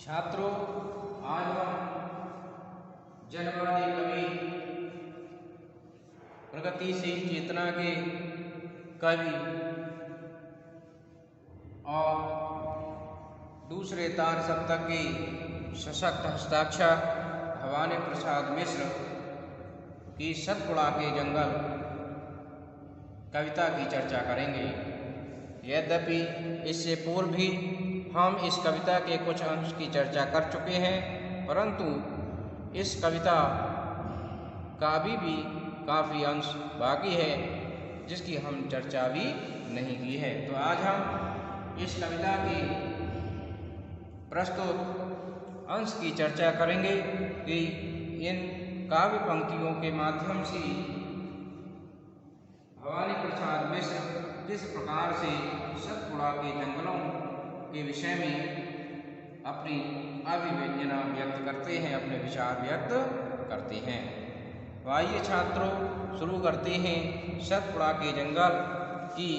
छात्रों, आज हम जनवादी कवि प्रगतिशील चेतना के कवि और दूसरे तार सप्तक के सशक्त हस्ताक्षर भवानी प्रसाद मिश्र की सतपुड़ा के जंगल कविता की चर्चा करेंगे। यद्यपि इससे पूर्व भी हम इस कविता के कुछ अंश की चर्चा कर चुके हैं, परंतु इस कविता का भी काफ़ी अंश बाकी है जिसकी हम चर्चा भी नहीं की है। तो आज हम इस कविता की प्रस्तुत अंश की चर्चा करेंगे कि इन काव्य पंक्तियों के माध्यम से भवानी प्रसाद मिश्र किस प्रकार से सतपुड़ा के जंगलों के विषय में अपनी अभिव्यंजना व्यक्त करते हैं, अपने विचार व्यक्त करते हैं। तो आइए छात्रों, शुरू करते हैं सतपुड़ा के जंगल की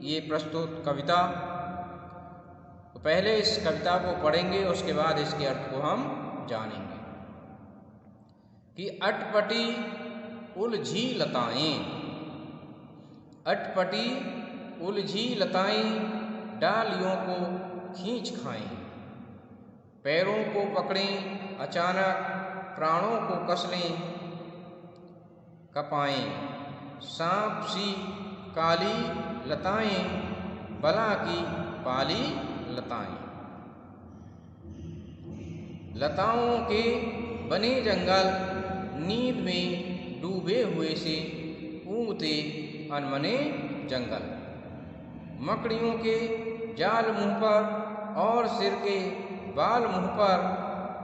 ये प्रस्तुत कविता। तो पहले इस कविता को पढ़ेंगे, उसके बाद इसके अर्थ को हम जानेंगे। कि अटपटी उलझी लताएं, अटपटी उलझी लताएं डालियों को खींच खाएं, पैरों को पकड़ें अचानक प्राणों को कस लें कपाएं, सांप सी काली लताएं बला की पाली लताएं। लताओं के बने जंगल नींद में डूबे हुए से ऊँघते अनमने जंगल, मकड़ियों के जाल मुंह पर और सिर के बाल मुंह पर,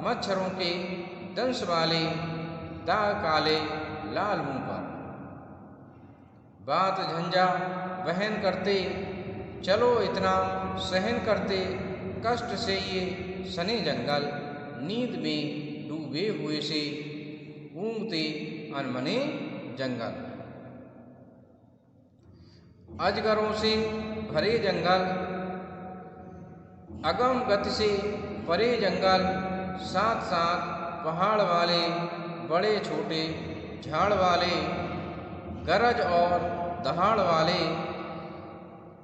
मच्छरों के दंश वाले दाग काले लाल मुंह पर। बात झंझा वहन करते चलो इतना सहन करते, कष्ट से ये सने जंगल नींद में डूबे हुए से ऊँघते अनमने जंगल। अजगरों से भरे जंगल अगम गति से परे जंगल, साथ साथ पहाड़ वाले बड़े छोटे झाड़ वाले, गरज और दहाड़ वाले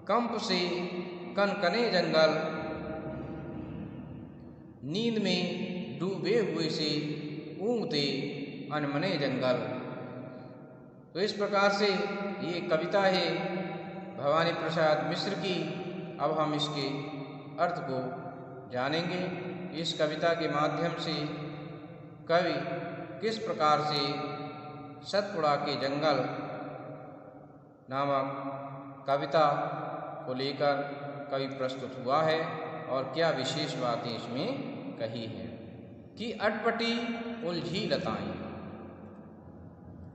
कंप से कनकने जंगल नींद में डूबे हुए से ऊँघते अनमने जंगल। तो इस प्रकार से ये कविता है भवानी प्रसाद मिश्र की। अब हम इसके अर्थ को जानेंगे। इस कविता के माध्यम से कवि किस प्रकार से सतपुड़ा के जंगल नामक कविता को लेकर कवि प्रस्तुत हुआ है और क्या विशेष बातें इसमें कही हैं। कि अटपटी उलझी लताएं,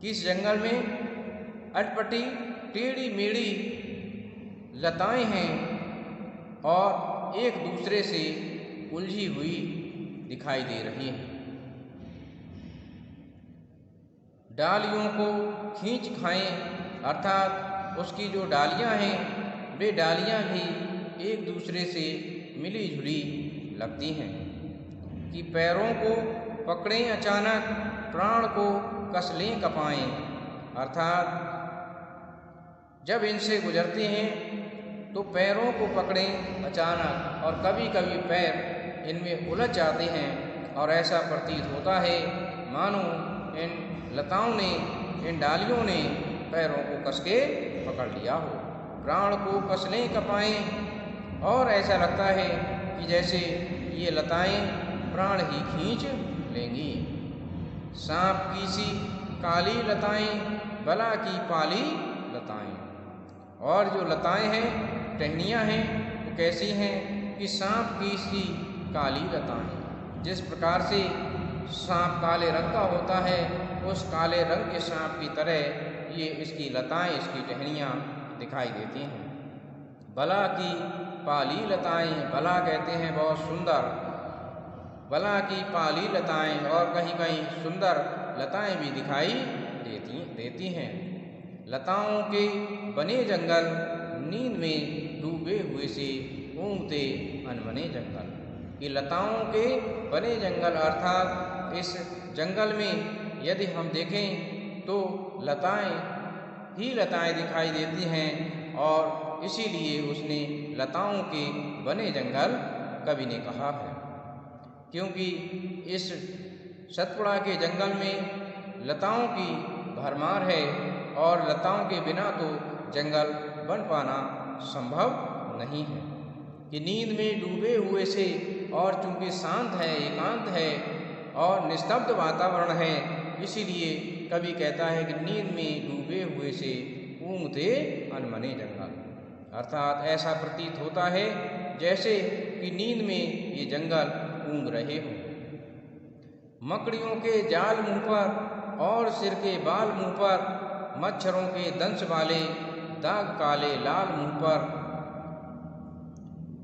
किस जंगल में अटपटी टेढ़ी मेढ़ी लताएं हैं और एक दूसरे से उलझी हुई दिखाई दे रही हैं। डालियों को खींच खाएं, अर्थात उसकी जो डालियां हैं वे डालियां भी एक दूसरे से मिली जुली लगती हैं। कि पैरों को पकड़ें अचानक प्राण को कस लें कपाएं, अर्थात जब इनसे गुजरते हैं तो पैरों को पकड़ें अचानक और कभी कभी पैर इनमें उलझ जाते हैं और ऐसा प्रतीत होता है मानो इन लताओं ने, इन डालियों ने पैरों को कस के पकड़ लिया हो। प्राण को कस लें कपाएं, और ऐसा लगता है कि जैसे ये लताएं प्राण ही खींच लेंगी। सांप की सी काली लताएं बला की पाली लताएं, और जो लताएं हैं टहनियाँ हैं वो कैसी हैं कि सांप की सी काली लताएं। जिस प्रकार से सांप काले रंग का होता है, उस काले रंग के सांप की तरह ये इसकी लताएं, इसकी टहनियाँ दिखाई देती हैं। बला की पाली लताएं, बला कहते हैं बहुत सुंदर, बला की पाली लताएं, और कहीं कहीं सुंदर लताएं भी दिखाई देती हैं। लताओं के बने जंगल नींद में डूबे हुए से ऊँघते अनमने जंगल। कि लताओं के बने जंगल अर्थात इस जंगल में यदि हम देखें तो लताएं ही लताएं दिखाई देती हैं और इसीलिए उसने लताओं के बने जंगल कवि ने कहा है। क्योंकि इस सतपुड़ा के जंगल में लताओं की भरमार है और लताओं के बिना तो जंगल बन पाना संभव नहीं है। कि नींद में डूबे हुए से और चूंकि शांत है, एकांत है और निस्तब्ध वातावरण है, इसीलिए कवि कहता है कि नींद में डूबे हुए से ऊँघते अनमने जंगल। अर्थात ऐसा प्रतीत होता है जैसे कि नींद में ये जंगल ऊँघ रहे हों। मकड़ियों के जाल मुँह पर और सिर के बाल मुँह पर, मच्छरों के दंश वाले दाग काले लाल मुँह पर।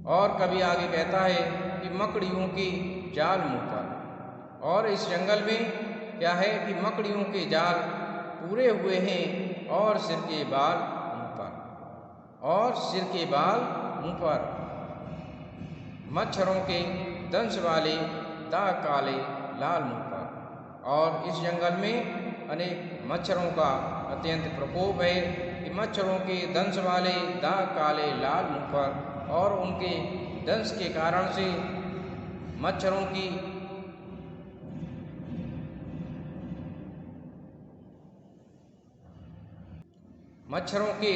और कभी आगे कहता है कि मकड़ियों के जाल मुँह पर। और इस जंगल में क्या है कि मकड़ियों के जाल पूरे हुए हैं और सिर के बाल मुँह पर, और सिर के बाल मुँह पर मच्छरों के दंश वाले दाग काले लाल मुँह पर। और इस जंगल में अनेक मच्छरों का अत्यंत प्रकोप है कि मच्छरों के दंश वाले दाग काले लाल मुँह पर, और उनके दंश के कारण से मच्छरों के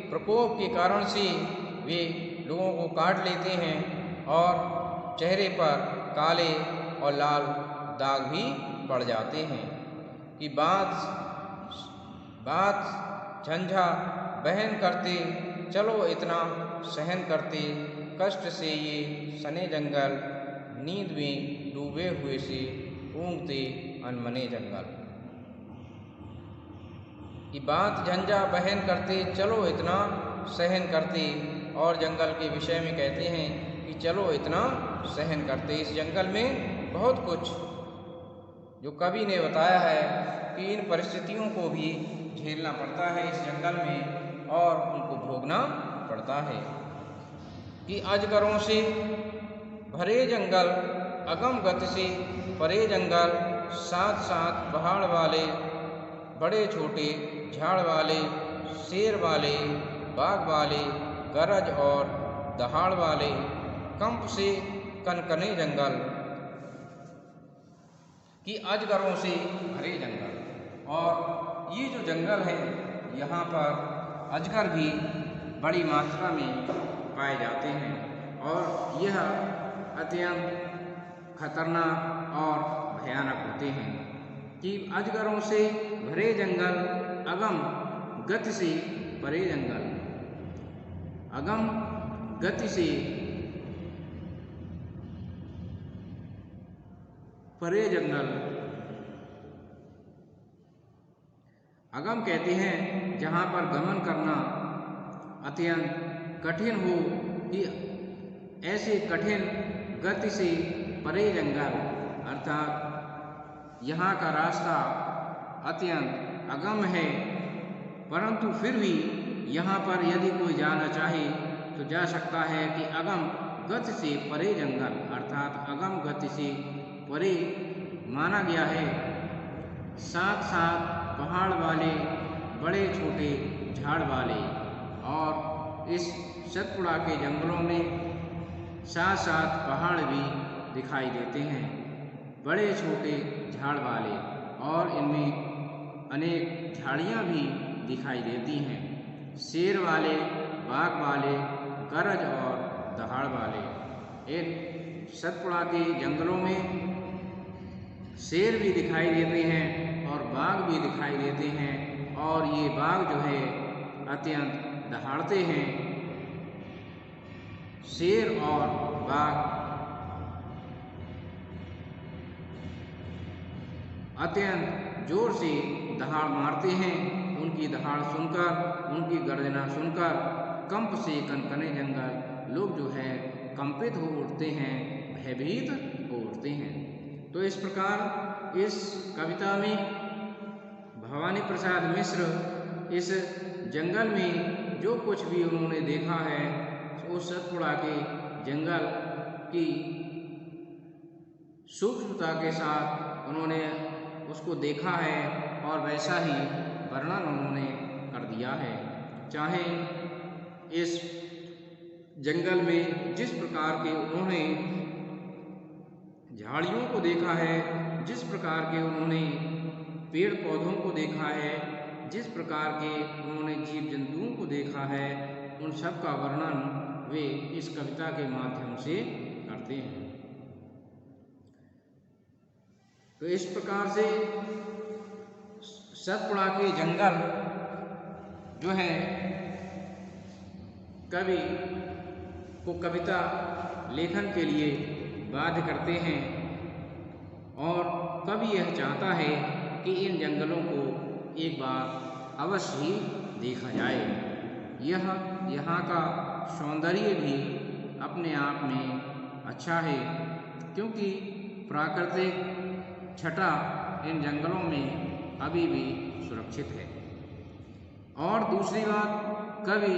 प्रकोप के कारण से वे लोगों को काट लेते हैं और चेहरे पर काले और लाल दाग भी पड़ जाते हैं। कि बात झंझा बहन करते, चलो इतना सहन करते, कष्ट से ये सने जंगल, नींद में डूबे हुए से ऊँघते अनमने जंगल। कि बात झंझा बहन करते, चलो इतना सहन करते। और जंगल के विषय में कहते हैं कि चलो इतना सहन करते। इस जंगल में बहुत कुछ जो कवि ने बताया है कि इन परिस्थितियों को भी झेलना पड़ता है इस जंगल में और उनको भोगना पड़ता है। कि अजगरों से भरे जंगल, अगम गति से परे जंगल, साथ साथ पहाड़ वाले, बड़े छोटे झाड़ वाले, शेर वाले, बाघ वाले, गरज और दहाड़ वाले, कंप से कनकने जंगल। कि अजगरों से भरे जंगल, और ये जो जंगल है यहाँ पर अजगर भी बड़ी मात्रा में पाए जाते हैं और यह अत्यंत खतरनाक और भयानक होते हैं। कि अजगरों से भरे जंगल, अगम गति से परे जंगल, अगम गति से परे जंगल। अगम कहते हैं जहाँ पर गमन करना अत्यंत कठिन हो, कि ऐसे कठिन गति से परे जंगल, अर्थात यहाँ का रास्ता अत्यंत अगम है, परंतु फिर भी यहाँ पर यदि कोई जाना चाहे तो जा सकता है। कि अगम गति से परे जंगल, अर्थात अगम गति से परे माना गया है। साथ साथ पहाड़ वाले, बड़े छोटे झाड़ वाले, और इस सतपुड़ा के जंगलों में साथ साथ पहाड़ भी दिखाई देते हैं, बड़े छोटे झाड़ वाले, और इनमें अनेक झाड़ियाँ भी दिखाई देती हैं। शेर वाले, बाघ वाले, गरज और दहाड़ वाले। इन सतपुड़ा के जंगलों में शेर भी दिखाई देते हैं और बाघ भी दिखाई देते हैं, और ये बाघ जो है अत्यंत दहाड़ते हैं। शेर और बाघ अत्यंत जोर से दहाड़ मारते हैं। उनकी दहाड़ सुनकर, उनकी गर्जना सुनकर कंप से कनकने जंगल, लोग जो है कंपित हो उठते हैं, भयभीत हो उठते हैं। तो इस प्रकार इस कविता में भवानी प्रसाद मिश्र इस जंगल में जो कुछ भी उन्होंने देखा है, उस सतपुड़ा के जंगल की सूक्ष्मता के साथ उन्होंने उसको देखा है और वैसा ही वर्णन उन्होंने कर दिया है। चाहे इस जंगल में जिस प्रकार के उन्होंने झाड़ियों को देखा है, जिस प्रकार के उन्होंने पेड़ पौधों को देखा है, जिस प्रकार के उन्होंने जीव जंतुओं को देखा है, उन सब का वर्णन वे इस कविता के माध्यम से करते हैं। तो इस प्रकार से सतपुड़ा के जंगल जो है कवि को कविता लेखन के लिए बाध्य करते हैं और कवि यह चाहता है कि इन जंगलों को एक बार अवश्य ही देखा जाए। यहाँ का सौंदर्य भी अपने आप में अच्छा है, क्योंकि प्राकृतिक छटा इन जंगलों में अभी भी सुरक्षित है। और दूसरी बात, कवि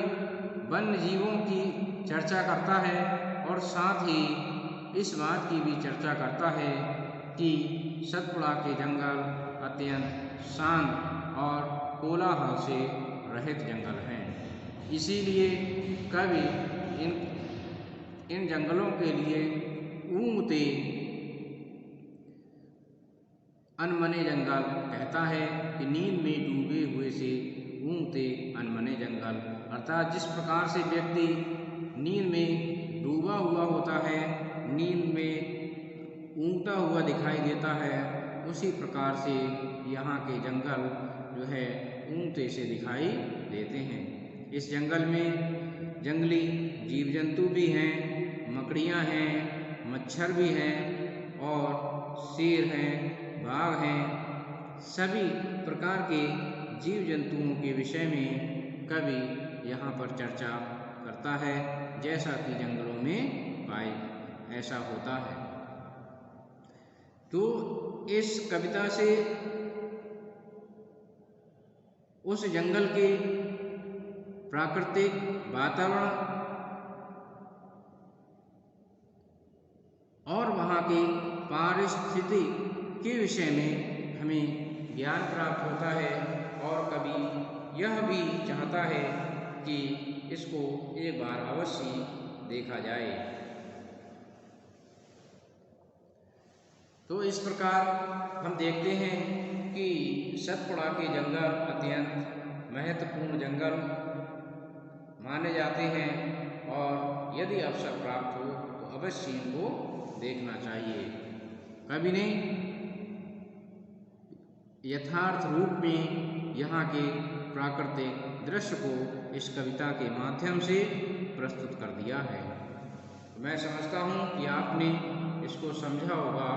वन्य जीवों की चर्चा करता है और साथ ही इस बात की भी चर्चा करता है कि सतपुड़ा के जंगल अत्यंत शांत और कोलाहल से रहित जंगल हैं। इसीलिए कवि इन जंगलों के लिए ऊँघते अनमने जंगल कहता है कि नींद में डूबे हुए से ऊँघते अनमने जंगल, अर्थात जिस प्रकार से व्यक्ति नींद में डूबा हुआ होता है, नींद में ऊँघता हुआ दिखाई देता है, उसी प्रकार से यहाँ के जंगल जो है ऊँघते से दिखाई देते हैं। इस जंगल में जंगली जीव जंतु भी हैं, मकड़ियाँ हैं, मच्छर भी हैं और शेर हैं, बाघ हैं। सभी प्रकार के जीव जंतुओं के विषय में कवि यहाँ पर चर्चा करता है, जैसा कि जंगलों में ऐसा होता है। तो इस कविता से उस जंगल के प्राकृतिक वातावरण और वहाँ की पारिस्थिति के विषय में हमें ज्ञान प्राप्त होता है और कवि यह भी चाहता है कि इसको एक बार अवश्य देखा जाए। तो इस प्रकार हम देखते हैं कि सतपुड़ा के जंगल अत्यंत महत्वपूर्ण जंगल माने जाते हैं और यदि अवसर प्राप्त हो तो अवश्य इनको देखना चाहिए। कवि ने यथार्थ रूप में यहाँ के प्राकृतिक दृश्य को इस कविता के माध्यम से प्रस्तुत कर दिया है। मैं समझता हूँ कि आपने इसको समझा होगा